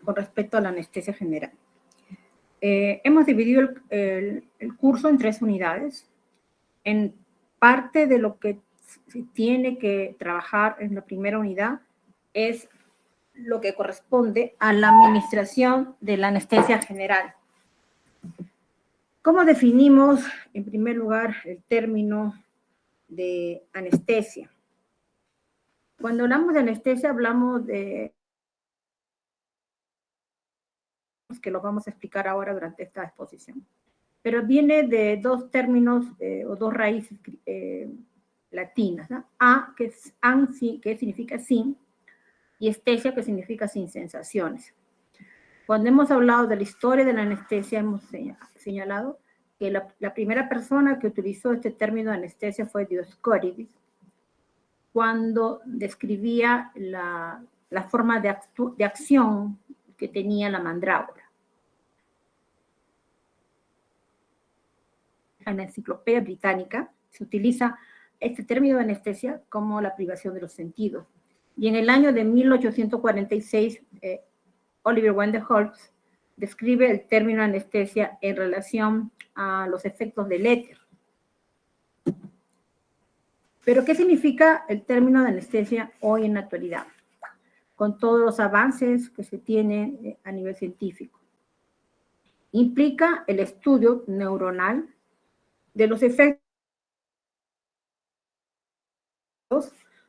con respecto a la anestesia general. Hemos dividido el curso en 3 unidades. En parte de lo que se tiene que trabajar en la primera unidad es lo que corresponde a la administración de la anestesia general. ¿Cómo definimos, en primer lugar, el término de anestesia? Cuando hablamos de anestesia, hablamos de que lo vamos a explicar ahora durante esta exposición. Pero viene de 2 términos o 2 raíces latinas, ¿no? A, que es ansi, que significa sin, y estesia, que significa sin sensaciones. Cuando hemos hablado de la historia de la anestesia, hemos señalado que la primera persona que utilizó este término de anestesia fue Dioscórides, cuando describía la forma de acción que tenía la mandrágora. En la Enciclopedia Británica se utiliza este término de anestesia como la privación de los sentidos. Y en el año de 1846, Oliver Wendell Holmes describe el término anestesia en relación a los efectos del éter. Pero, ¿qué significa el término de anestesia hoy en la actualidad? Con todos los avances que se tienen a nivel científico. Implica el estudio neuronal de los efectos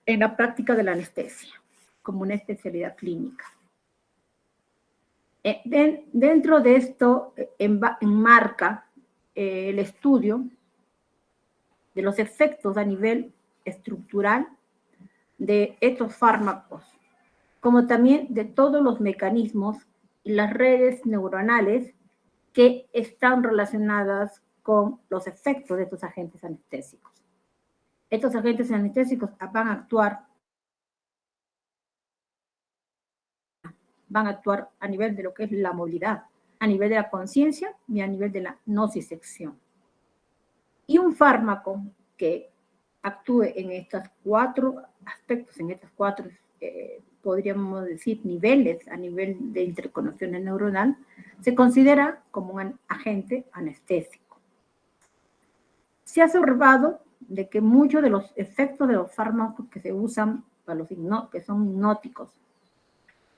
en la práctica de la anestesia, como una especialidad clínica. Dentro de esto enmarca el estudio de los efectos a nivel estructural de estos fármacos, como también de todos los mecanismos y las redes neuronales que están relacionadas con los efectos de estos agentes anestésicos. Estos agentes anestésicos van a actuar a nivel de lo que es la movilidad, a nivel de la conciencia y a nivel de la nocicepción. Y un fármaco que actúe en estos 4 aspectos, en estos 4, podríamos decir, niveles a nivel de interconexión neuronal, se considera como un agente anestésico. Se ha observado de que muchos de los efectos de los fármacos que se usan para los que son hipnóticos,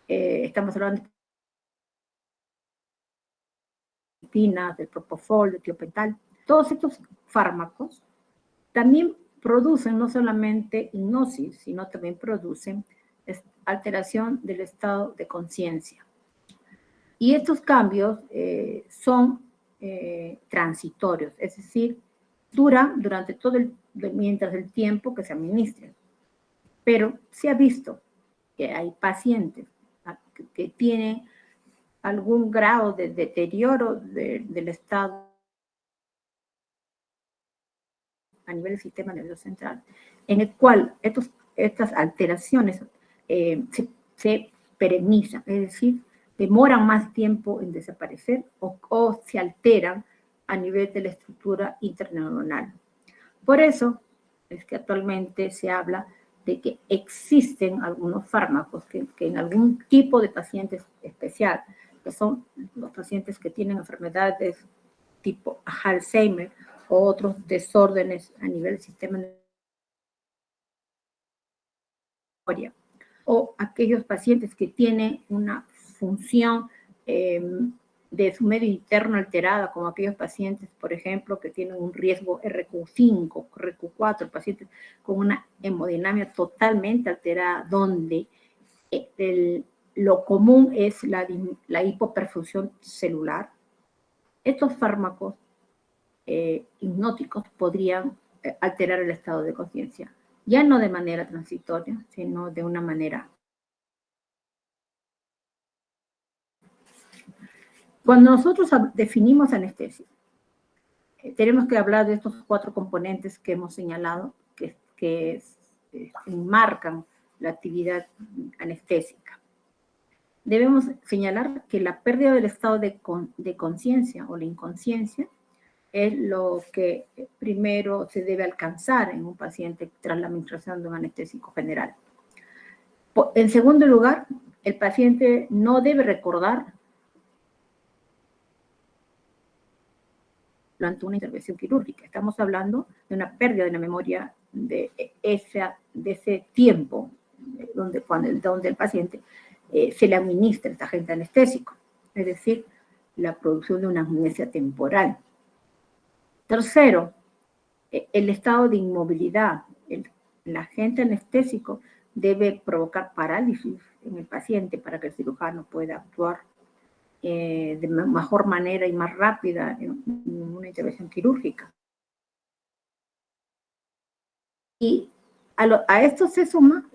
estamos hablando de del propofol, de tiopental, todos estos fármacos también producen no solamente hipnosis, sino también producen alteración del estado de conciencia. Y estos cambios son transitorios, es decir, duran durante mientras el tiempo que se administren. Pero se ha visto que hay pacientes que tienen algún grado de deterioro del estado a nivel del sistema nervioso central, en el cual estas alteraciones se perennizan, es decir, demoran más tiempo en desaparecer o se alteran a nivel de la estructura interneuronal. Por eso es que actualmente se habla de que existen algunos fármacos que en algún tipo de pacientes especial, que son los pacientes que tienen enfermedades tipo Alzheimer o otros desórdenes a nivel del sistema nervioso, o aquellos pacientes que tienen una función de su medio interno alterada, como aquellos pacientes, por ejemplo, que tienen un riesgo RQ5, RQ4, pacientes con una hemodinamia totalmente alterada, donde lo común es la hipoperfusión celular. Estos fármacos hipnóticos podrían alterar el estado de conciencia, ya no de manera transitoria, sino de una manera. Cuando nosotros definimos anestesia, tenemos que hablar de estos 4 componentes que hemos señalado, que enmarcan la actividad anestésica. Debemos señalar que la pérdida del estado de conciencia o la inconsciencia es lo que primero se debe alcanzar en un paciente tras la administración de un anestésico general. En segundo lugar, el paciente no debe recordar durante una intervención quirúrgica. Estamos hablando de una pérdida de la memoria de ese tiempo donde el paciente se le administra este agente anestésico, es decir, la producción de una amnesia temporal. Tercero, el estado de inmovilidad. El agente anestésico debe provocar parálisis en el paciente para que el cirujano pueda actuar de mejor manera y más rápida en una intervención quirúrgica. Y a esto se suma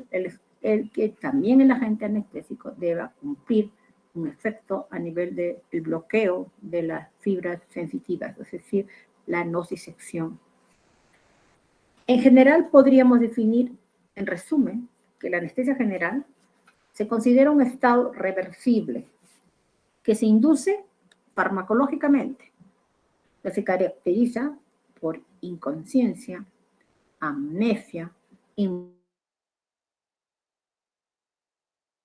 el que también el agente anestésico deba cumplir un efecto a nivel del bloqueo de las fibras sensitivas, es decir, la nocicepción. En general, podríamos definir, en resumen, que la anestesia general se considera un estado reversible que se induce farmacológicamente, que se caracteriza por inconsciencia, amnesia,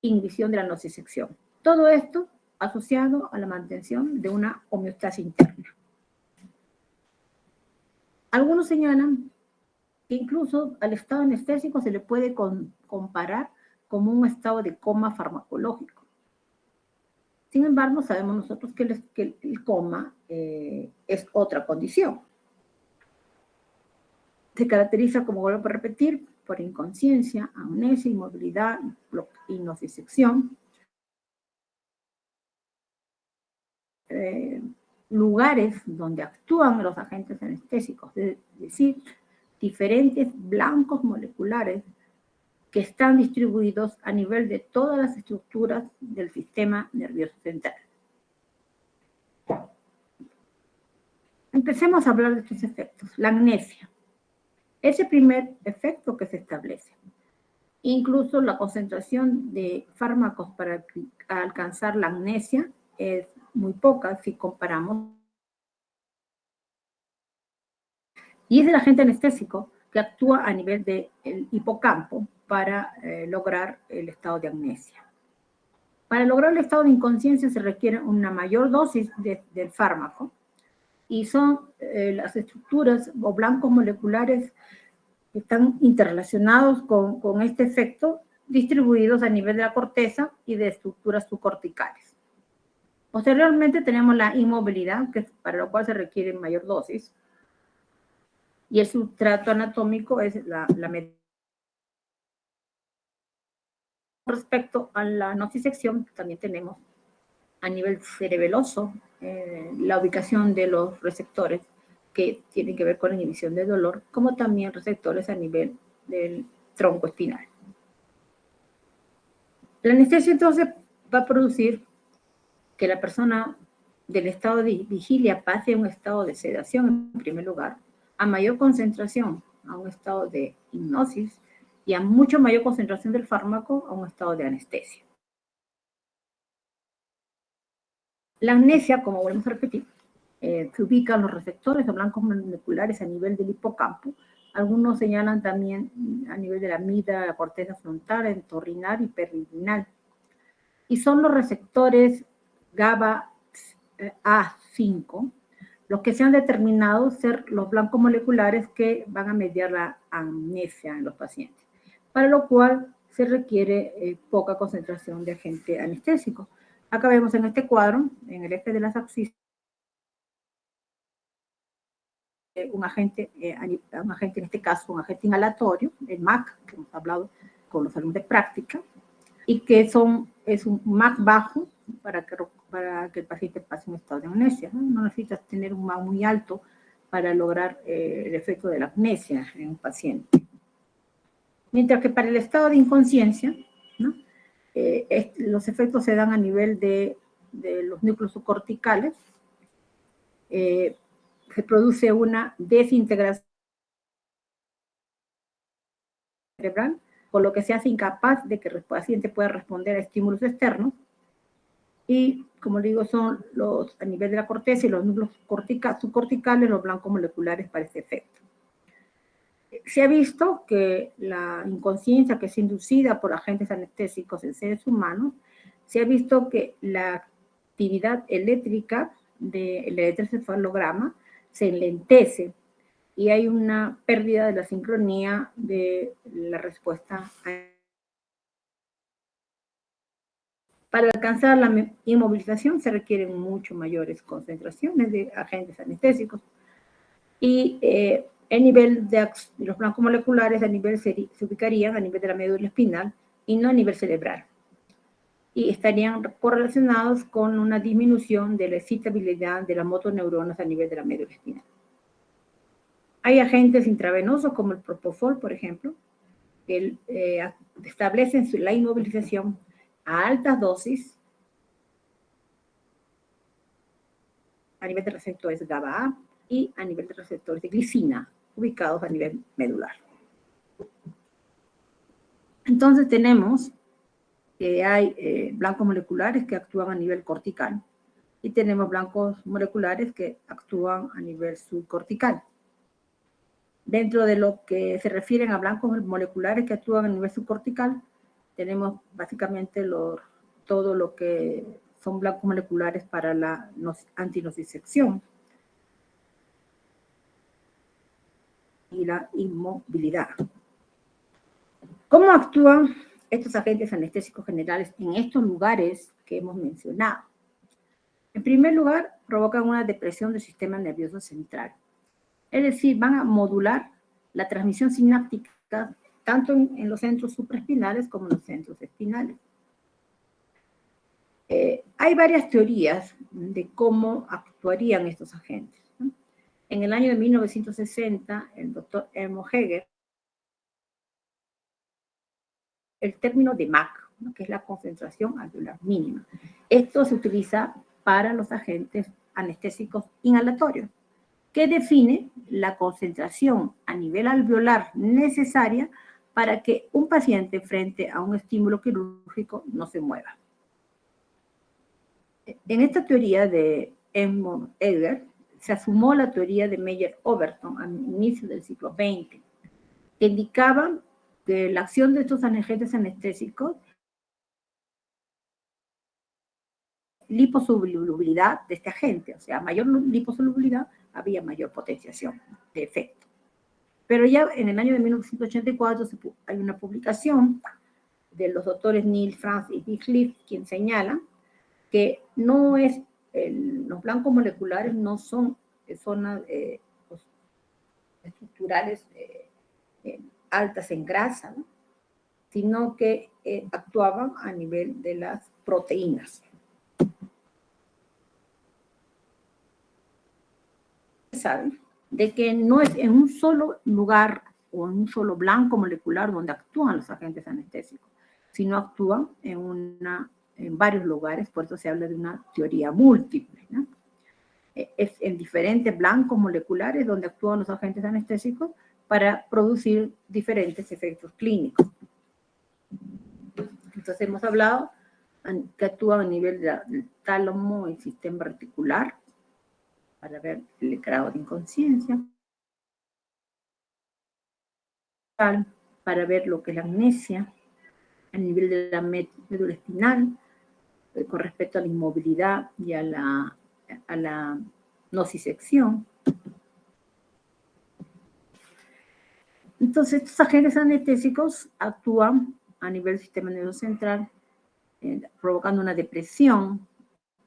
inhibición de la nocicepción. Todo esto asociado a la mantención de una homeostasis interna. Algunos señalan que incluso al estado anestésico se le puede comparar como un estado de coma farmacológico. Sin embargo, sabemos nosotros que el coma es otra condición. Se caracteriza, como vuelvo a repetir, por inconsciencia, amnesia, inmovilidad y nocicepción. Lugares donde actúan los agentes anestésicos, es decir, diferentes blancos moleculares que están distribuidos a nivel de todas las estructuras del sistema nervioso central. Empecemos a hablar de estos efectos. La amnesia. Es el primer efecto que se establece. Incluso la concentración de fármacos para alcanzar la amnesia es muy poca si comparamos. Y es el agente anestésico que actúa a nivel del hipocampo para lograr el estado de amnesia. Para lograr el estado de inconsciencia se requiere una mayor dosis del fármaco y son las estructuras o blancos moleculares que están interrelacionados con este efecto distribuidos a nivel de la corteza y de estructuras subcorticales. Posteriormente tenemos la inmovilidad, para lo cual se requiere mayor dosis, y el sustrato anatómico es la respecto a la nocicepción, también tenemos a nivel cerebeloso la ubicación de los receptores que tienen que ver con la inhibición del dolor, como también receptores a nivel del tronco espinal. La anestesia entonces va a producir que la persona del estado de vigilia pase a un estado de sedación en primer lugar, a mayor concentración a un estado de hipnosis y a mucho mayor concentración del fármaco a un estado de anestesia. La amnesia, como volvemos a repetir, se ubican los receptores o blancos moleculares a nivel del hipocampo. Algunos señalan también a nivel de la amígdala, la corteza frontal, entorrinal y perineal. Y son los receptores GABA A5 los que se han determinado ser los blancos moleculares que van a mediar la amnesia en los pacientes, para lo cual se requiere poca concentración de agente anestésico. Acá vemos en este cuadro, en el eje de las axis, un agente, en este caso, un agente inhalatorio, el MAC, que hemos hablado con los alumnos de práctica, y que es un MAC bajo para que el paciente pase un estado de amnesia. No necesitas tener un MAC muy alto para lograr el efecto de la amnesia en un paciente. Mientras que para el estado de inconsciencia, ¿no? Los efectos se dan a nivel de los núcleos subcorticales. Se produce una desintegración cerebral, por lo que se hace incapaz de que el paciente pueda responder a estímulos externos. Y, como digo, son a nivel de la corteza y los núcleos subcorticales los blancos moleculares para este efecto. Se ha visto que la inconsciencia que es inducida por agentes anestésicos en seres humanos se ha visto que la actividad eléctrica del electroencefalograma se enlentece y hay una pérdida de la sincronía de la respuesta. Para alcanzar la inmovilización se requieren mucho mayores concentraciones de agentes anestésicos y el nivel de los blancos moleculares a nivel se ubicarían a nivel de la médula espinal y no a nivel cerebral. Y estarían correlacionados con una disminución de la excitabilidad de las motoneuronas a nivel de la médula espinal. Hay agentes intravenosos como el propofol, por ejemplo, que establecen la inmovilización a altas dosis a nivel de receptores GABA-A y a nivel de receptores de glicina, ubicados a nivel medular. Entonces tenemos que hay blancos moleculares que actúan a nivel cortical y tenemos blancos moleculares que actúan a nivel subcortical. Dentro de lo que se refieren a blancos moleculares que actúan a nivel subcortical, tenemos básicamente todo lo que son blancos moleculares para la antinocicepción y la inmovilidad. ¿Cómo actúan estos agentes anestésicos generales en estos lugares que hemos mencionado? En primer lugar, provocan una depresión del sistema nervioso central. Es decir, van a modular la transmisión sináptica tanto en los centros supraespinales como en los centros espinales. Hay varias teorías de cómo actuarían estos agentes, ¿no? En el año de 1960, el doctor Elmo Heger, el término de MAC, ¿no?, que es la concentración alveolar mínima. Esto se utiliza para los agentes anestésicos inhalatorios, que define la concentración a nivel alveolar necesaria para que un paciente frente a un estímulo quirúrgico no se mueva. En esta teoría de Edmund Heger se sumó la teoría de Meyer-Overton al inicio del siglo XX, que indicaba que la acción de estos agentes anestésicos, liposolubilidad de este agente, o sea, mayor liposolubilidad, había mayor potenciación de efecto. Pero ya en el año de 1984 hay una publicación de los doctores Neil Franz y Dick Leaf, quien señala que no es, los blancos moleculares no son zonas estructurales altas en grasa, ¿no?, sino que actuaban a nivel de las proteínas. Saben de que no es en un solo lugar o en un solo blanco molecular donde actúan los agentes anestésicos, sino actúan en varios lugares, por eso se habla de una teoría múltiple, ¿no? Es en diferentes blancos moleculares donde actúan los agentes anestésicos para producir diferentes efectos clínicos. Entonces hemos hablado que actúan a nivel del tálamo y sistema reticular para ver el grado de inconsciencia, para ver lo que es la amnesia, a nivel de la médula espinal, con respecto a la inmovilidad y a la nocicepción. Entonces, estos agentes anestésicos actúan a nivel del sistema nervioso central, provocando una depresión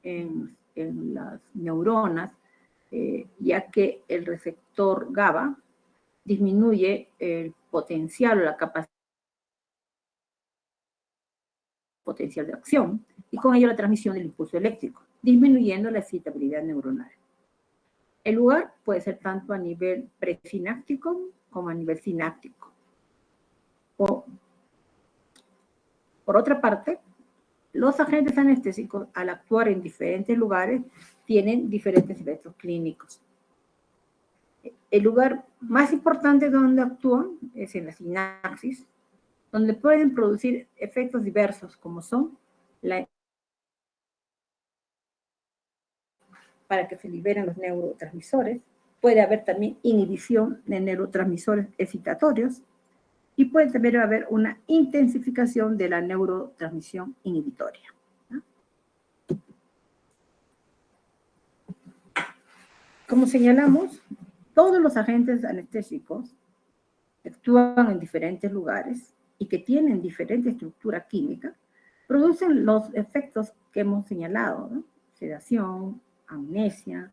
en las neuronas, ya que el receptor GABA disminuye el potencial o la capacidad potencial de acción y con ello la transmisión del impulso eléctrico, disminuyendo la excitabilidad neuronal. El lugar puede ser tanto a nivel presináptico como a nivel sináptico. Por otra parte, los agentes anestésicos, al actuar en diferentes lugares, tienen diferentes efectos clínicos. El lugar más importante donde actúan es en la sinapsis, donde pueden producir efectos diversos, como son para que se liberen los neurotransmisores. Puede haber también inhibición de neurotransmisores excitatorios y puede también haber una intensificación de la neurotransmisión inhibitoria, ¿no? Como señalamos, todos los agentes anestésicos actúan en diferentes lugares y que tienen diferente estructura química, producen los efectos que hemos señalado, ¿no? Sedación, amnesia,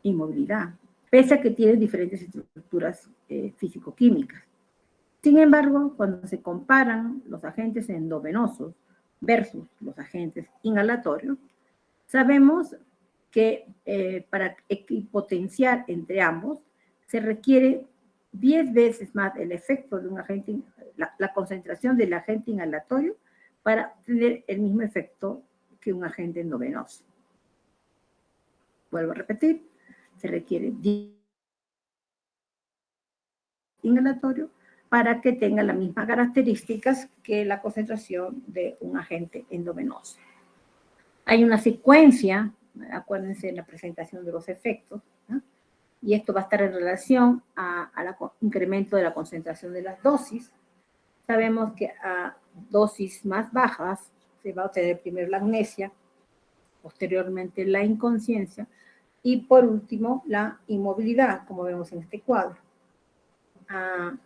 inmovilidad, pese a que tienen diferentes estructuras físico-químicas. Sin embargo, cuando se comparan los agentes endovenosos versus los agentes inhalatorios, sabemos que para equipotenciar entre ambos se requiere 10 veces más el efecto de un agente, la concentración del agente inhalatorio para tener el mismo efecto que un agente endovenoso. Vuelvo a repetir, se requiere 10 inhalatorio para que tenga las mismas características que la concentración de un agente endovenoso. Hay una secuencia, acuérdense en la presentación de los efectos, ¿no? Y esto va a estar en relación al incremento de la concentración de las dosis. Sabemos que a dosis más bajas se va a obtener primero la amnesia, posteriormente la inconsciencia y por último la inmovilidad, como vemos en este cuadro. En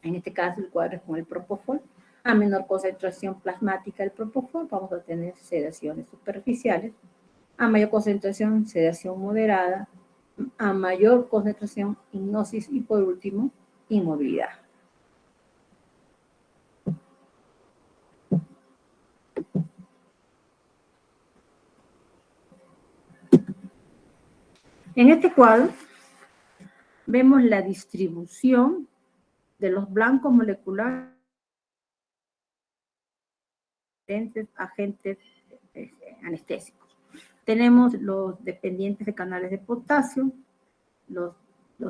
este caso el cuadro es con el propofol. A menor concentración plasmática del propofol vamos a tener sedaciones superficiales. A mayor concentración, sedación moderada. A mayor concentración, hipnosis y por último, inmovilidad. En este cuadro vemos la distribución de los blancos moleculares de agentes anestésicos. Tenemos los dependientes de canales de potasio, los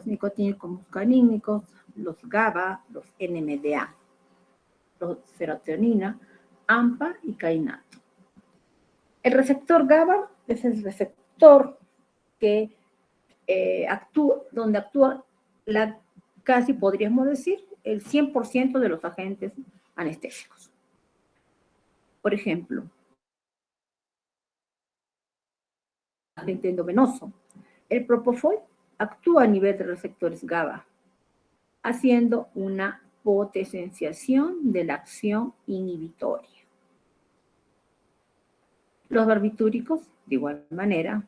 nicotínicos muscarínicos, los GABA, los NMDA, los serotonina, AMPA y kainato. El receptor GABA es el receptor que donde actúa casi podríamos decir el 100% de los agentes anestésicos. Por ejemplo, agente endovenoso. El propofol actúa a nivel de receptores GABA, haciendo una potenciación de la acción inhibitoria. Los barbitúricos, de igual manera,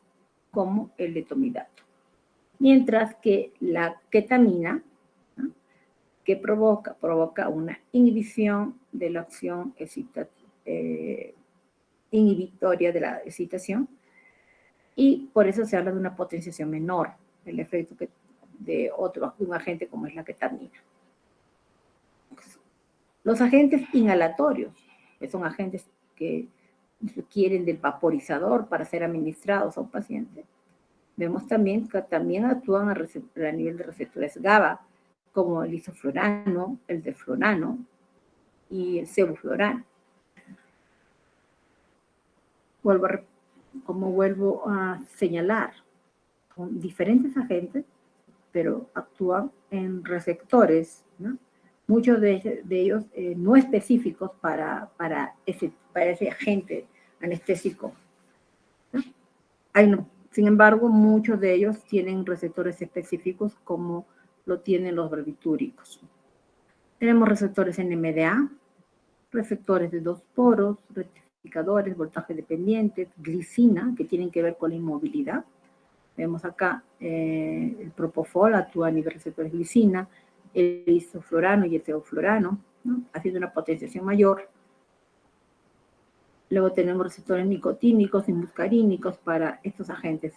como el letomidato. Mientras que la ketamina, ¿no?, que provoca una inhibición de la acción inhibitoria de la excitación, y por eso se habla de una potenciación menor del efecto de un agente como es la ketamina. Los agentes inhalatorios, que son agentes que requieren del vaporizador para ser administrados a un paciente, vemos también que también actúan a nivel de receptores GABA, como el isoflurano, el deflurano y el sevoflurano. Vuelvo a señalar, son diferentes agentes, pero actúan en receptores, ¿no?, muchos de ellos no específicos para ese agente anestésico, ¿no? Sin embargo, muchos de ellos tienen receptores específicos como lo tienen los barbitúricos. Tenemos receptores NMDA, receptores de 2 poros, rectificadores, voltaje dependientes, glicina, que tienen que ver con la inmovilidad. Vemos acá el propofol actúa a nivel de receptores glicina, el isoflurano y el sevoflurano, ¿no?, haciendo una potenciación mayor. Luego tenemos receptores nicotínicos y muscarínicos para estos agentes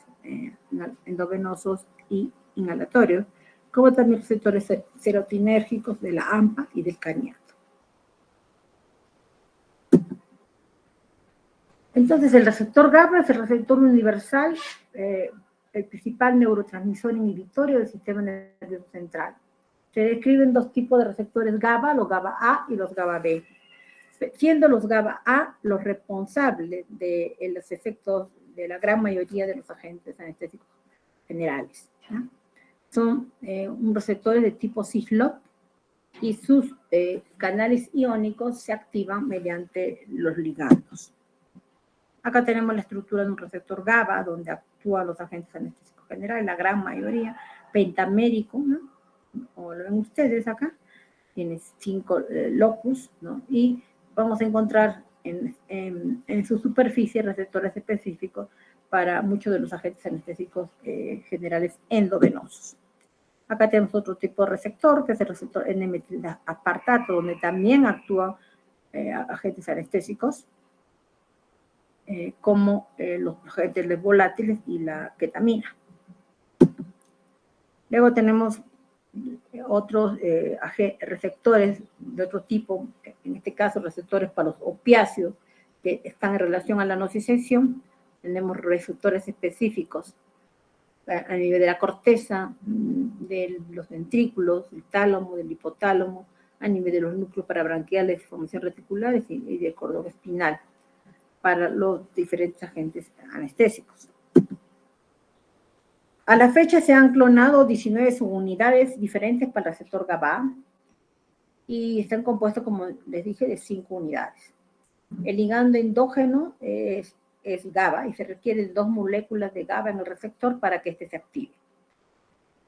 endovenosos y inhalatorios, como también receptores serotinérgicos de la AMPA y del kainato. Entonces, el receptor GABA es el receptor universal, el principal neurotransmisor inhibitorio del sistema nervioso central. Se describen 2 tipos de receptores GABA, los GABA A y los GABA B, siendo los GABA A los responsables de los efectos de la gran mayoría de los agentes anestésicos generales, ¿no? Son receptores de tipo cis-LOP, y sus canales iónicos se activan mediante los ligandos. Acá tenemos la estructura de un receptor GABA, donde actúan los agentes anestésicos generales, la gran mayoría, pentamérico, ¿no? Como lo ven ustedes acá, tiene 5 locus, ¿no? Y vamos a encontrar en su superficie receptores específicos para muchos de los agentes anestésicos generales endovenosos. Acá tenemos otro tipo de receptor, que es el receptor N-metilaparato, donde también actúan agentes anestésicos, como los agentes volátiles y la ketamina. Luego tenemos otros receptores de otro tipo, en este caso receptores para los opiáceos, que están en relación a la nocicepción. Tenemos receptores específicos a nivel de la corteza, de los ventrículos, del tálamo, del hipotálamo, a nivel de los núcleos parabranquiales, formación reticulares y del cordón espinal, para los diferentes agentes anestésicos. A la fecha se han clonado 19 subunidades diferentes para el receptor GABA y están compuestos, como les dije, de 5 unidades. El ligando endógeno es GABA y se requieren 2 moléculas de GABA en el receptor para que éste se active.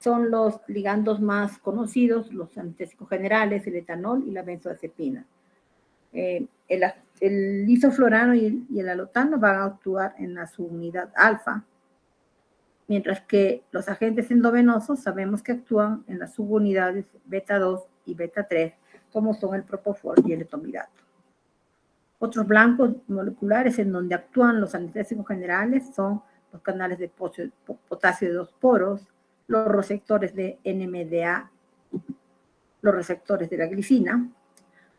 Son los ligandos más conocidos, los anestésicos generales, el etanol y la benzodiazepina. El isoflorano y el alotano van a actuar en la subunidad alfa, mientras que los agentes endovenosos sabemos que actúan en las subunidades beta 2 y beta 3, como son el propofol y el etomidato. Otros blancos moleculares en donde actúan los anestésicos generales son los canales de potasio de 2 poros, los receptores de NMDA, los receptores de la glicina,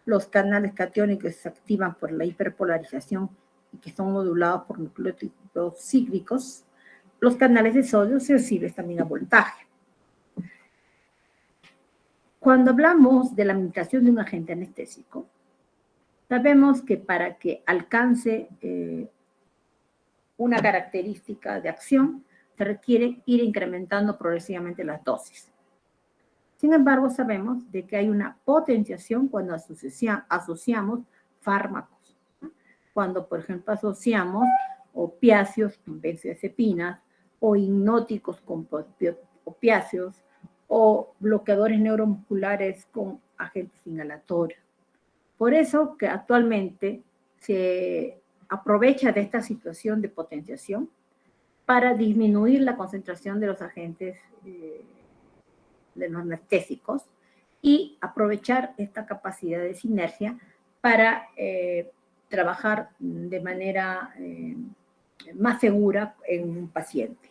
los canales catiónicos que se activan por la hiperpolarización y que son modulados por nucleótidos cíclicos, los canales de sodio sensibles también a voltaje. Cuando hablamos de la administración de un agente anestésico, sabemos que para que alcance una característica de acción, se requiere ir incrementando progresivamente las dosis. Sin embargo, sabemos de que hay una potenciación cuando asociamos fármacos. Cuando, por ejemplo, asociamos opiáceos con benzodiazepinas o hipnóticos con opiáceos o bloqueadores neuromusculares con agentes inhalatorios. Por eso que actualmente se aprovecha de esta situación de potenciación para disminuir la concentración de los agentes de los anestésicos y aprovechar esta capacidad de sinergia para trabajar de manera más segura en un paciente.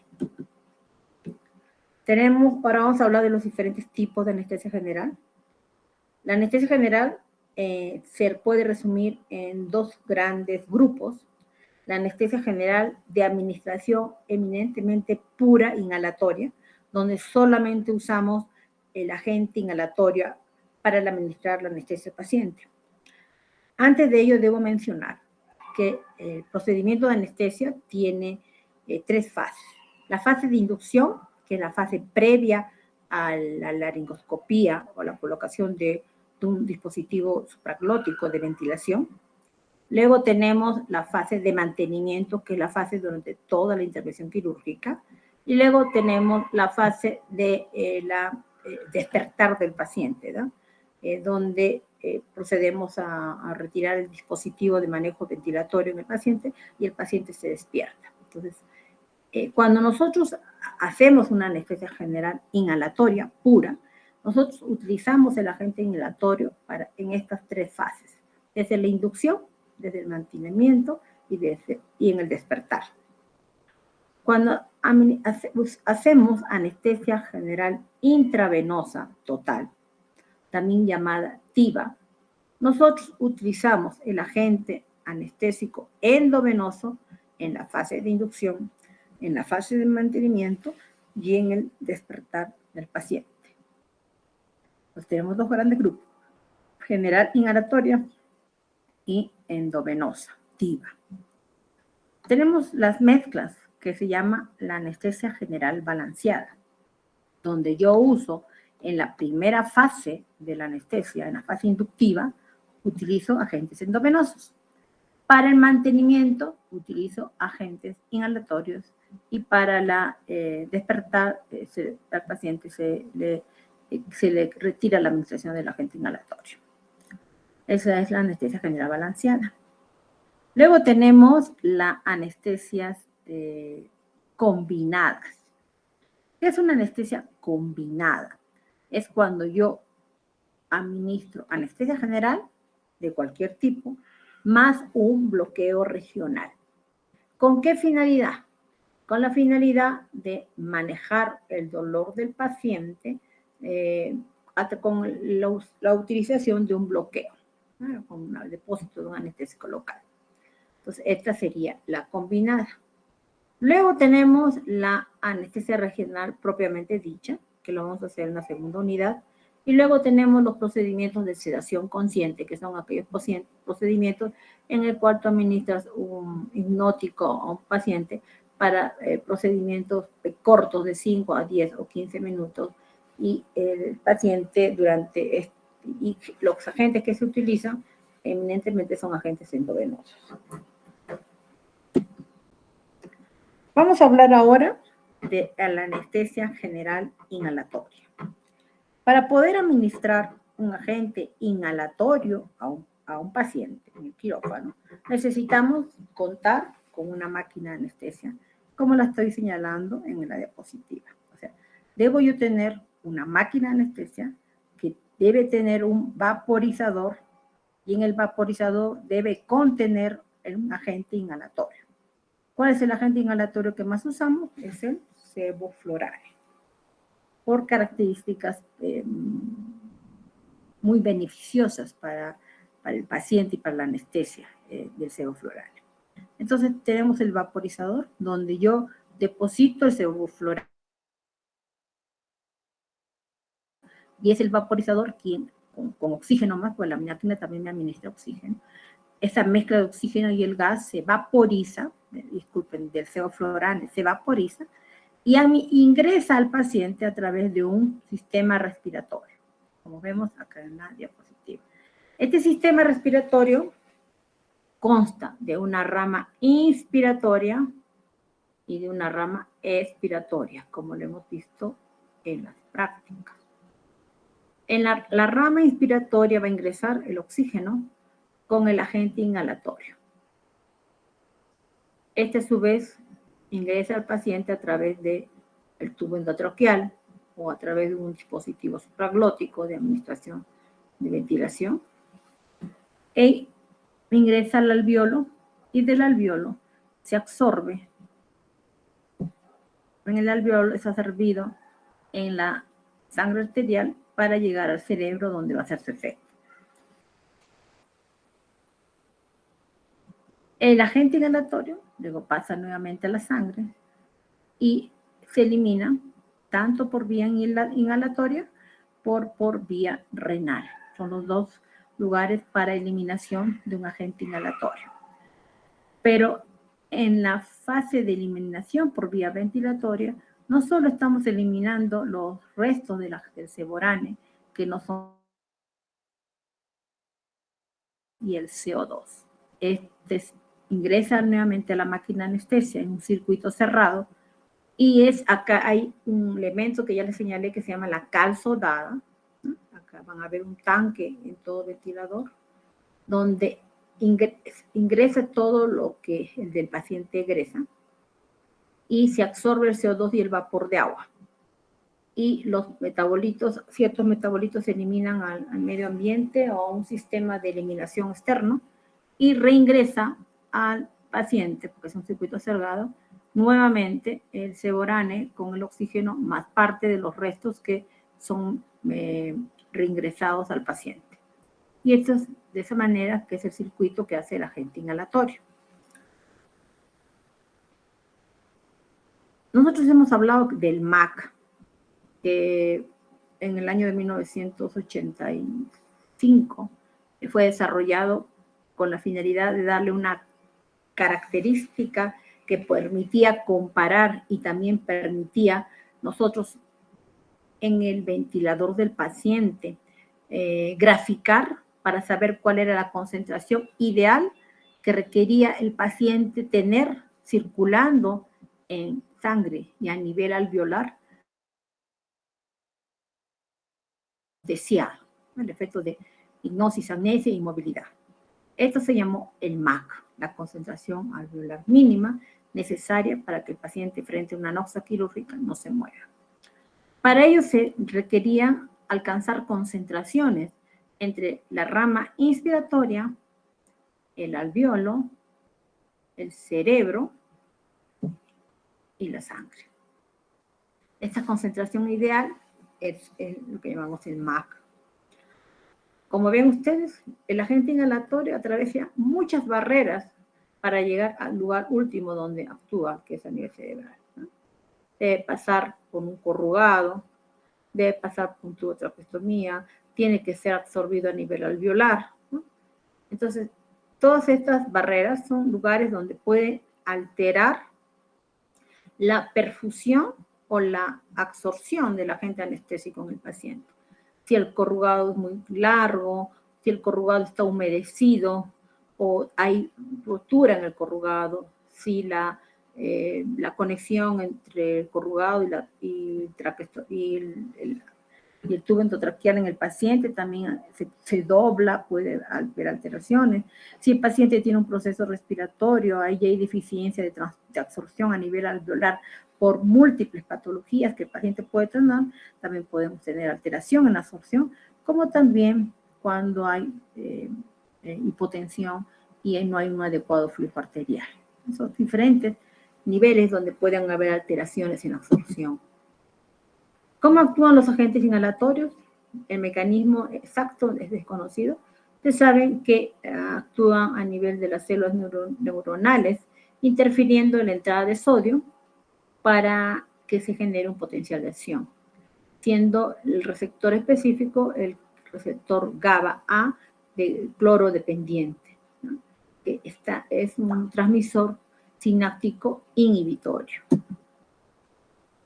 Ahora vamos a hablar de los diferentes tipos de anestesia general. La anestesia general se puede resumir en 2 grandes grupos. La anestesia general de administración eminentemente pura inhalatoria, donde solamente usamos el agente inhalatorio para administrar la anestesia al paciente. Antes de ello debo mencionar que el procedimiento de anestesia tiene 3 fases. La fase de inducción, que es la fase previa a la laringoscopía o la colocación de un dispositivo supraglótico de ventilación. Luego tenemos la fase de mantenimiento, que es la fase durante toda la intervención quirúrgica. Y luego tenemos la fase de despertar del paciente, ¿no? Donde procedemos a retirar el dispositivo de manejo ventilatorio en el paciente y el paciente se despierta. Entonces, cuando nosotros hacemos una anestesia general inhalatoria pura, nosotros utilizamos el agente inhalatorio en estas 3 fases, desde la inducción, desde el mantenimiento y en el despertar. Cuando hacemos anestesia general intravenosa total, también llamada TIVA, nosotros utilizamos el agente anestésico endovenoso en la fase de inducción, en la fase de mantenimiento y en el despertar del paciente. Pues tenemos 2 grandes grupos, general inhalatoria y endovenosa, TIVA. Tenemos las mezclas, que se llama la anestesia general balanceada, donde yo uso en la primera fase de la anestesia, en la fase inductiva, utilizo agentes endovenosos. Para el mantenimiento, utilizo agentes inhalatorios y para la despertar, al paciente se le retira la administración del agente inhalatorio. Esa es la anestesia general balanceada. Luego tenemos las anestesias combinadas. ¿Qué es una anestesia combinada? Es cuando yo administro anestesia general de cualquier tipo, más un bloqueo regional. ¿Con qué finalidad? Con la finalidad de manejar el dolor del paciente con la utilización de un bloqueo, ¿no? Con el depósito de un anestésico local. Entonces, esta sería la combinada. Luego tenemos la anestesia regional propiamente dicha, que lo vamos a hacer en la segunda unidad. Y luego tenemos los procedimientos de sedación consciente, que son aquellos procedimientos en el cual tú administras un hipnótico a un paciente para procedimientos cortos de 5 a 10 o 15 minutos. Y el paciente y los agentes que se utilizan eminentemente son agentes endovenosos. Vamos a hablar ahora de la anestesia general inhalatoria. Para poder administrar un agente inhalatorio a un paciente en el quirófano, necesitamos contar con una máquina de anestesia, como la estoy señalando en la diapositiva. O sea, debo yo tener una máquina de anestesia que debe tener un vaporizador y en el vaporizador debe contener un agente inhalatorio. ¿Cuál es el agente inhalatorio que más usamos? Es el sevoflurane, por características muy beneficiosas para el paciente y para la anestesia del sevoflurane. Entonces tenemos el vaporizador donde yo deposito el sevoflurane y es el vaporizador quien con oxígeno más, pues la máquina también me administra oxígeno. Esa mezcla de oxígeno y el gas se vaporiza, disculpen, del sevoflurane se vaporiza y ingresa al paciente a través de un sistema respiratorio, como vemos acá en la diapositiva. Este sistema respiratorio consta de una rama inspiratoria y de una rama expiratoria, como lo hemos visto en las prácticas. En la rama inspiratoria va a ingresar el oxígeno con el agente inhalatorio. Este a su vez ingresa al paciente a través del tubo endotraqueal o a través de un dispositivo supraglótico de administración de ventilación e ingresa al alveolo y del alveolo se absorbe. En el alveolo es absorbido en la sangre arterial para llegar al cerebro donde va a hacer su efecto. El agente inhalatorio luego pasa nuevamente a la sangre y se elimina tanto por vía inhalatoria por vía renal. Son los dos lugares para eliminación de un agente inhalatorio. Pero en la fase de eliminación por vía ventilatoria, no solo estamos eliminando los restos del seborane, que no son, y el CO2. Ingresa nuevamente a la máquina de anestesia en un circuito cerrado y acá hay un elemento que ya les señalé que se llama la cal soldada. Acá van a ver un tanque en todo ventilador donde ingresa todo lo que el del paciente egresa y se absorbe el CO2 y el vapor de agua. Y los metabolitos, ciertos metabolitos se eliminan al medio ambiente o a un sistema de eliminación externo y reingresa al paciente, porque es un circuito cerrado, nuevamente el seborane con el oxígeno más parte de los restos que son reingresados al paciente. Y esto es de esa manera que es el circuito que hace el agente inhalatorio. Nosotros hemos hablado del MAC, que en el año de 1985 fue desarrollado con la finalidad de darle una característica que permitía comparar y también permitía nosotros en el ventilador del paciente, graficar para saber cuál era la concentración ideal que requería el paciente tener circulando en sangre y a nivel alveolar, deseado, el efecto de hipnosis, amnesia e inmovilidad. Esto se llamó el MAC, la concentración alveolar mínima necesaria para que el paciente frente a una anoxia quirúrgica no se muera. Para ello se requería alcanzar concentraciones entre la rama inspiratoria, el alveolo, el cerebro y la sangre. Esta concentración ideal es lo que llamamos el MAC. Como ven ustedes, el agente inhalatorio atraviesa muchas barreras para llegar al lugar último donde actúa, que es a nivel cerebral, ¿no? Debe pasar por un corrugado, debe pasar por un tubo de traqueostomía, tiene que ser absorbido a nivel alveolar, ¿no? Entonces, todas estas barreras son lugares donde puede alterar la perfusión o la absorción del agente anestésico en el paciente. Si el corrugado es muy largo, si el corrugado está humedecido o hay rotura en el corrugado, si la conexión entre el corrugado y el tubo endotraqueal en el paciente también se dobla, puede haber alteraciones. Si el paciente tiene un proceso respiratorio, ahí hay deficiencia de absorción a nivel alveolar por múltiples patologías que el paciente puede tener, también podemos tener alteración en la absorción, como también cuando hay hipotensión y no hay un adecuado flujo arterial. Son diferentes niveles donde pueden haber alteraciones en la absorción. ¿Cómo actúan los agentes inhalatorios? El mecanismo exacto es desconocido. Ustedes saben que actúan a nivel de las células neuronales, interfiriendo en la entrada de sodio para que se genere un potencial de acción, siendo el receptor específico el receptor GABA-A de cloro dependiente, ¿no? Que es un transmisor sináptico inhibitorio.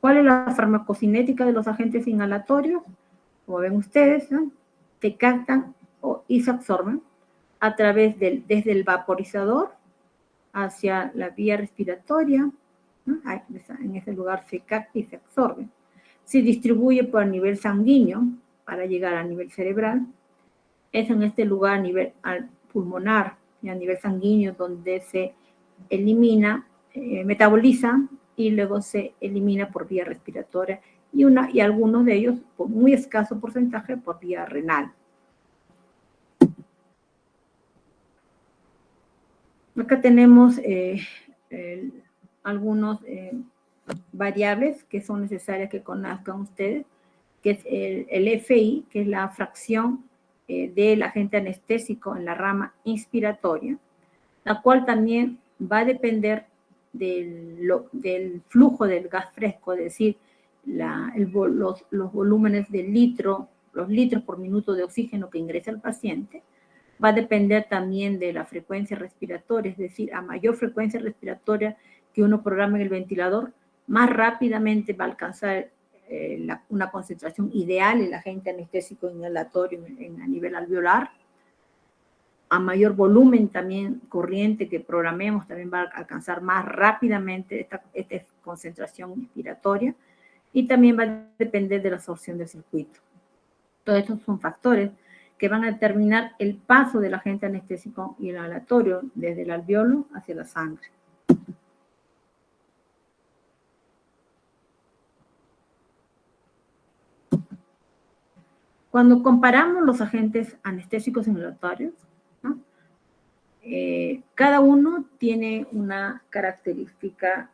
¿Cuál es la farmacocinética de los agentes inhalatorios? Como ven ustedes, ¿no? Se captan y se absorben a través desde el vaporizador hacia la vía respiratoria, ¿no? En ese lugar se capta y se absorbe. Se distribuye por nivel sanguíneo para llegar a nivel cerebral. Es en este lugar a nivel pulmonar y a nivel sanguíneo donde se elimina, metaboliza y luego se elimina por vía respiratoria y algunos de ellos, por muy escaso porcentaje, por vía renal. Acá tenemos algunos variables que son necesarias que conozcan ustedes, que es el FI, que es la fracción del agente anestésico en la rama inspiratoria, la cual también va a depender del flujo del gas fresco, es decir, los volúmenes de los litros por minuto de oxígeno que ingresa el paciente. Va a depender también de la frecuencia respiratoria, es decir, a mayor frecuencia respiratoria que uno programa en el ventilador, más rápidamente va a alcanzar una concentración ideal el agente anestésico inhalatorio a nivel alveolar. A mayor volumen también corriente que programemos, también va a alcanzar más rápidamente esta concentración inspiratoria y también va a depender de la absorción del circuito. Todos estos son factores que van a determinar el paso del agente anestésico inhalatorio desde el alveolo hacia la sangre. Cuando comparamos los agentes anestésicos inhalatorios, ¿no? Cada uno tiene una característica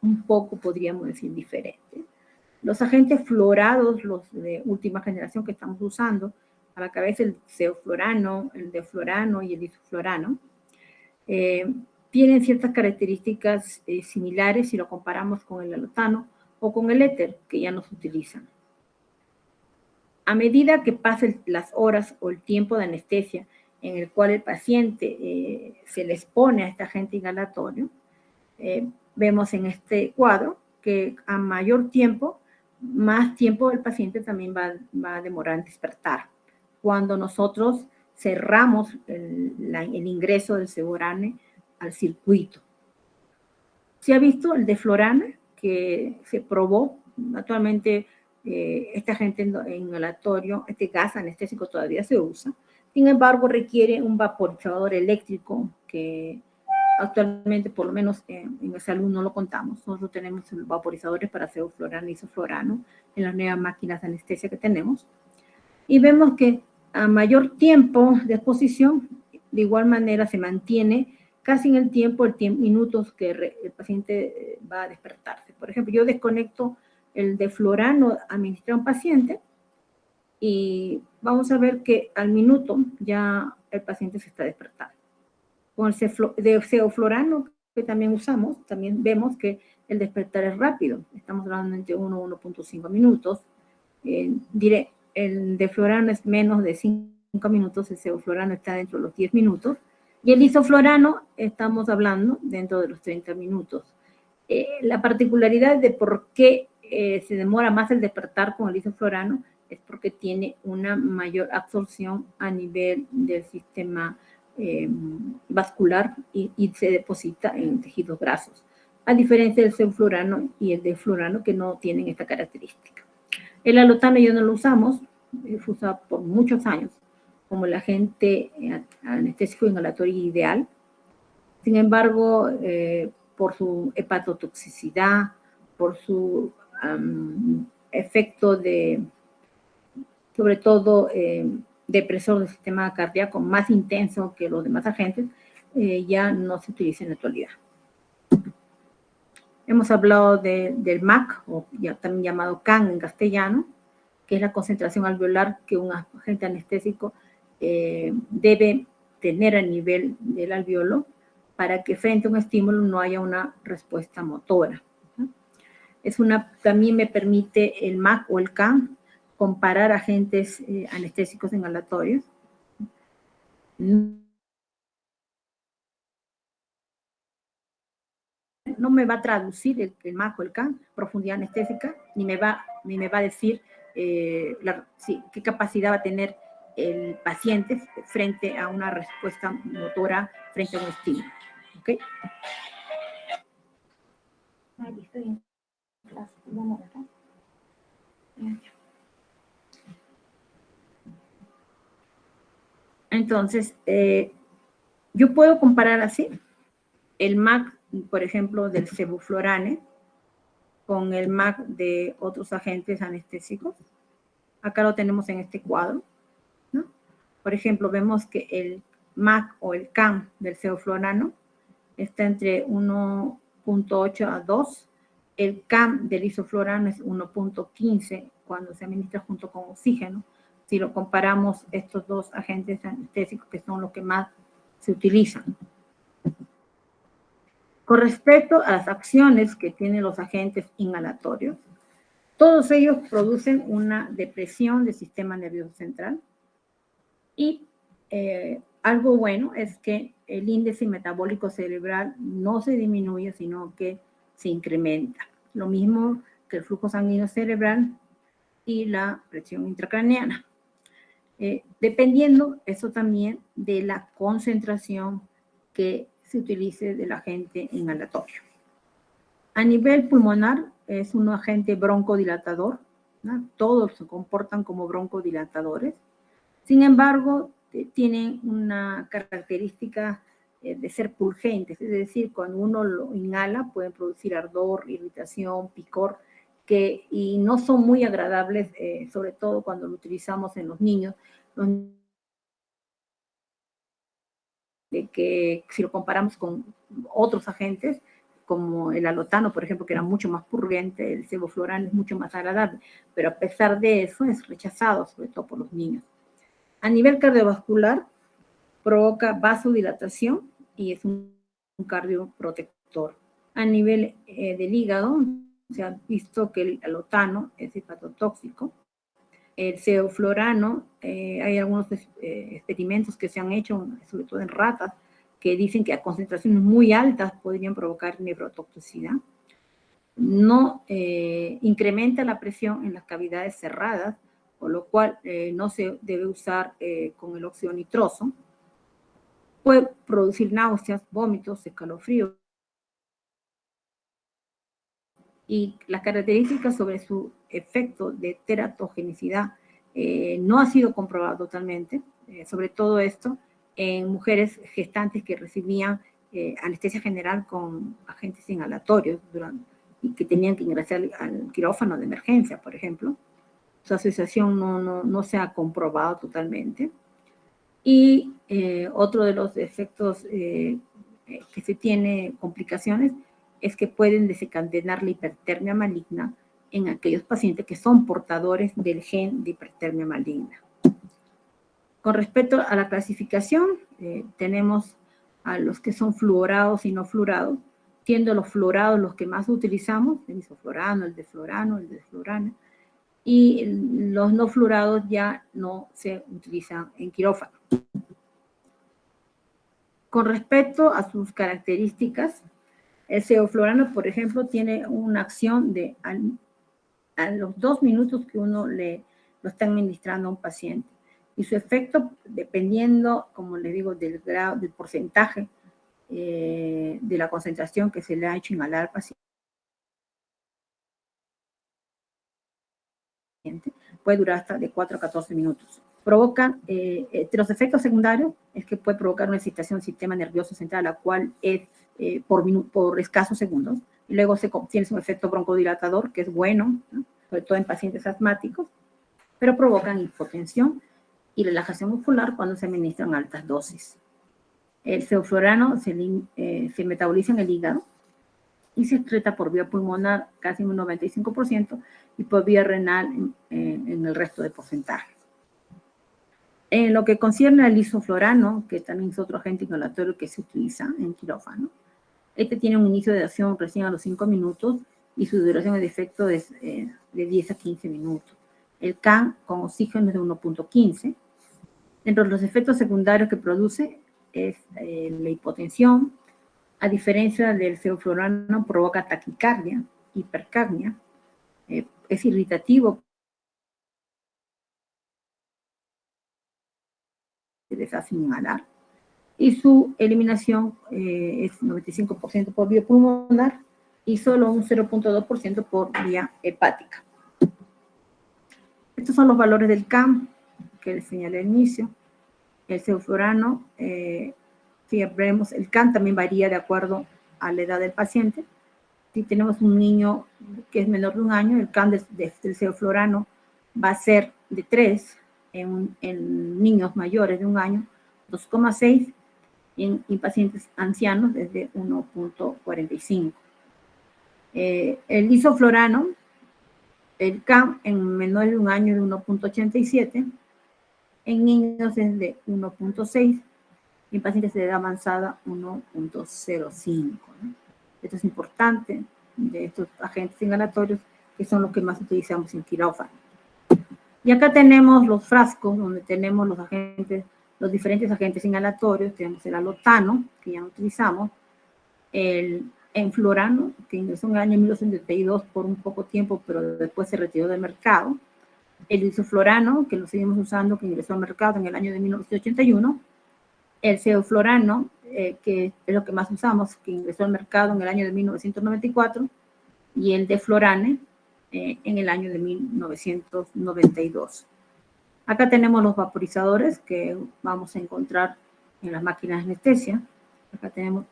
un poco, podríamos decir, diferente. Los agentes fluorados, los de última generación que estamos usando, a la cabeza el ceoflorano, el deflorano y el isoflorano, tienen ciertas características similares si lo comparamos con el alotano o con el éter, que ya no se utilizan. A medida que pasen las horas o el tiempo de anestesia en el cual el paciente se le expone a este agente inhalatorio, vemos en este cuadro que a mayor tiempo más tiempo el paciente también va a demorar en despertar. Cuando nosotros cerramos el ingreso del Seborane al circuito. Se ha visto el deflorane que se probó, actualmente esta gente en inhalatorio, este gas anestésico todavía se usa, sin embargo requiere un vaporizador eléctrico que actualmente por lo menos en el salud no lo contamos. Nosotros tenemos vaporizadores para sevoflurano y isoflurano en las nuevas máquinas de anestesia que tenemos y vemos que a mayor tiempo de exposición, de igual manera se mantiene casi en el tiempo, minutos que el paciente va a despertarse. Por ejemplo, yo desconecto el deflurano administrado a un paciente y vamos a ver que al minuto ya el paciente se está despertando. Con el sevoflurano que también usamos, también vemos que el despertar es rápido. Estamos hablando entre 1 y 1.5 minutos. Diré, el deflurano es menos de 5 minutos, el sevoflurano está dentro de los 10 minutos, y el isoflurano estamos hablando dentro de los 30 minutos. La particularidad de por qué se demora más el despertar con el isoflurano es porque tiene una mayor absorción a nivel del sistema vascular y se deposita en tejidos grasos, a diferencia del sevoflurano y el deflurano que no tienen esta característica. El alotano ya no lo usamos, fue usado por muchos años como el agente anestésico inhalatorio ideal. Sin embargo, por su hepatotoxicidad, por su efecto de, sobre todo, depresor del sistema cardíaco más intenso que los demás agentes, ya no se utiliza en la actualidad. Hemos hablado del MAC, o ya también llamado CAN en castellano, que es la concentración alveolar que un agente anestésico debe tener a nivel del alveolo para que frente a un estímulo no haya una respuesta motora. También me permite el MAC o el CAN comparar agentes anestésicos inhalatorios. No me va a traducir el MAC o el CAN, profundidad anestésica, ni me va a decir qué capacidad va a tener el paciente frente a una respuesta motora, frente a un estímulo. ¿Ok? Ahí estoy en clase. Vamos acá. Entonces, yo puedo comparar así el MAC, por ejemplo, del sevoflurane con el MAC de otros agentes anestésicos. Acá lo tenemos en este cuadro, ¿no? Por ejemplo, vemos que el MAC o el CAN del sevoflurano está entre 1.8 a 2. El CAN del isoflurano es 1.15 cuando se administra junto con oxígeno. Si lo comparamos estos dos agentes anestésicos que son los que más se utilizan. Con respecto a las acciones que tienen los agentes inhalatorios, todos ellos producen una depresión del sistema nervioso central y algo bueno es que el índice metabólico cerebral no se disminuye, sino que se incrementa. Lo mismo que el flujo sanguíneo cerebral y la presión intracraneana. Dependiendo eso también de la concentración que se utilice del agente inhalatorio. A nivel pulmonar es un agente broncodilatador, ¿no? Todos se comportan como broncodilatadores. Sin embargo, tienen una característica de ser purgentes, es decir, cuando uno lo inhala pueden producir ardor, irritación, picor, y no son muy agradables, sobre todo cuando lo utilizamos en los niños. Que si lo comparamos con otros agentes, como el alotano, por ejemplo, que era mucho más purgente, el sevoflurano es mucho más agradable, pero a pesar de eso es rechazado, sobre todo por los niños. A nivel cardiovascular, provoca vasodilatación y es un cardioprotector. A nivel del hígado, se ha visto que el alotano es hepatotóxico. El sevoflurano, hay algunos experimentos que se han hecho, sobre todo en ratas, que dicen que a concentraciones muy altas podrían provocar neurotoxicidad. no incrementa la presión en las cavidades cerradas, por lo cual no se debe usar con el óxido nitroso. Puede producir náuseas, vómitos, escalofríos. Y las características sobre su efecto de teratogenicidad no ha sido comprobado totalmente, sobre todo esto en mujeres gestantes que recibían anestesia general con agentes inhalatorios y que tenían que ingresar al quirófano de emergencia, por ejemplo. Su asociación no se ha comprobado totalmente. Y otro de los efectos que se tiene complicaciones es que pueden desencadenar la hipertermia maligna en aquellos pacientes que son portadores del gen de hipertermia maligna. Con respecto a la clasificación, tenemos a los que son fluorados y no fluorados, siendo los fluorados los que más utilizamos, el isoflorano, el deflorano, el desflorano, y los no fluorados ya no se utilizan en quirófano. Con respecto a sus características, el sevoflurano, por ejemplo, tiene una acción de a los 2 minutos que uno lo está administrando a un paciente. Y su efecto, dependiendo, como le digo, del grado, del porcentaje de la concentración que se le ha hecho inhalar al paciente, puede durar hasta de 4 a 14 minutos. Provoca, los efectos secundarios es que puede provocar una excitación del sistema nervioso central, la cual es por escasos segundos. Y luego tiene un efecto broncodilatador, que es bueno, ¿no? Sobre todo en pacientes asmáticos, pero provocan hipotensión y relajación muscular cuando se administran altas dosis. El sevoflurano se metaboliza en el hígado y se excreta por vía pulmonar casi un 95% y por vía renal en el resto de porcentaje. En lo que concierne al isoflurano, que también es otro agente inhalatorio que se utiliza en quirófano, este tiene un inicio de acción recién a los 5 minutos y su duración de efecto es de 10 a 15 minutos. El CAN con oxígeno es de 1.15. Dentro de los efectos secundarios que produce es la hipotensión. A diferencia del sevoflurano, provoca taquicardia, hipercapnia, es irritativo, se les hace inhalar, y su eliminación es 95% por vía pulmonar y solo un 0.2% por vía hepática. Estos son los valores del CAM que les señalé al inicio. El sevoflurano, si vemos, el CAM también varía de acuerdo a la edad del paciente. Si tenemos un niño que es menor de 1 año, el CAM del sevoflurano va a ser de 3, en niños mayores de 1 año, 2,6, y en pacientes ancianos desde 1.45. El isoflurano, el CAM en menores de 1 año de 1.87, en niños es de 1.6 y en pacientes de edad avanzada 1.05. ¿no? Esto es importante de estos agentes inhalatorios que son los que más utilizamos en quirófano. Y acá tenemos los frascos donde tenemos los diferentes agentes inhalatorios. Tenemos el alotano, que ya no utilizamos, el enflurano, que ingresó en el año 1972 por un poco tiempo, pero después se retiró del mercado, el isoflurano, que lo seguimos usando, que ingresó al mercado en el año de 1981, el sevoflurano, que es lo que más usamos, que ingresó al mercado en el año de 1994, y el deflorane en el año de 1992. Acá tenemos los vaporizadores que vamos a encontrar en las máquinas de anestesia. Acá tenemos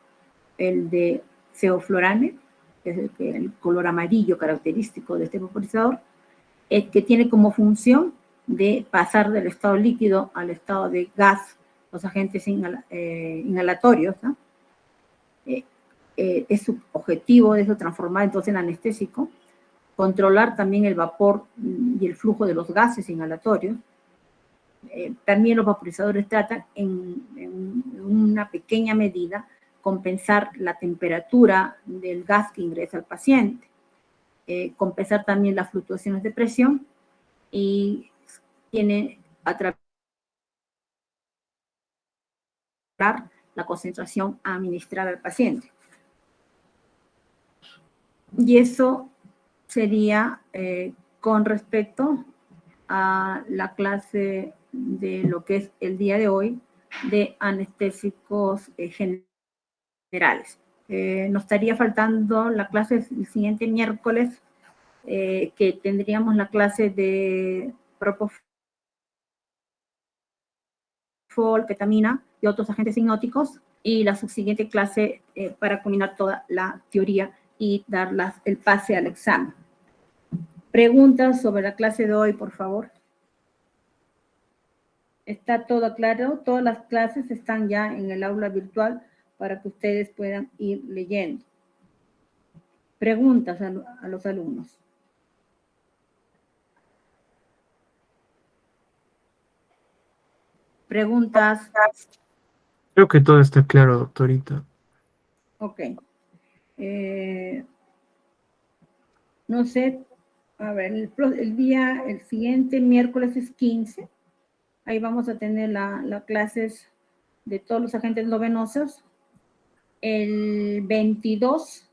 el de sevoflurane, que es el color amarillo característico de este vaporizador, que tiene como función de pasar del estado líquido al estado de gas los agentes inhalatorios, ¿no? Es su objetivo es transformar entonces en anestésico, controlar también el vapor y el flujo de los gases inhalatorios. También los vaporizadores tratan en una pequeña medida compensar la temperatura del gas que ingresa al paciente, compensar también las fluctuaciones de presión y tiene a través de la concentración a administrar al paciente. Y eso sería con respecto a la clase de lo que es el día de hoy de anestésicos generales. Nos estaría faltando la clase el siguiente miércoles, que tendríamos la clase de propofol, ketamina y otros agentes hipnóticos, y la subsiguiente clase para combinar toda la teoría y dar el pase al examen. Preguntas sobre la clase de hoy, por favor. ¿Está todo claro? Todas las clases están ya en el aula virtual para que ustedes puedan ir leyendo. Preguntas a los alumnos. Preguntas. Creo que todo está claro, doctorita. Ok. No sé, a ver, el siguiente miércoles es 15. Ahí vamos a tener las clases de todos los agentes no venosos. El 22,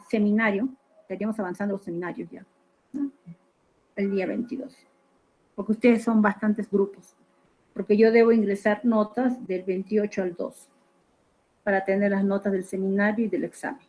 seminario. Estaríamos avanzando los seminarios ya, ¿no? El día 22. Porque ustedes son bastantes grupos. Porque yo debo ingresar notas del 28 al 2 para tener las notas del seminario y del examen.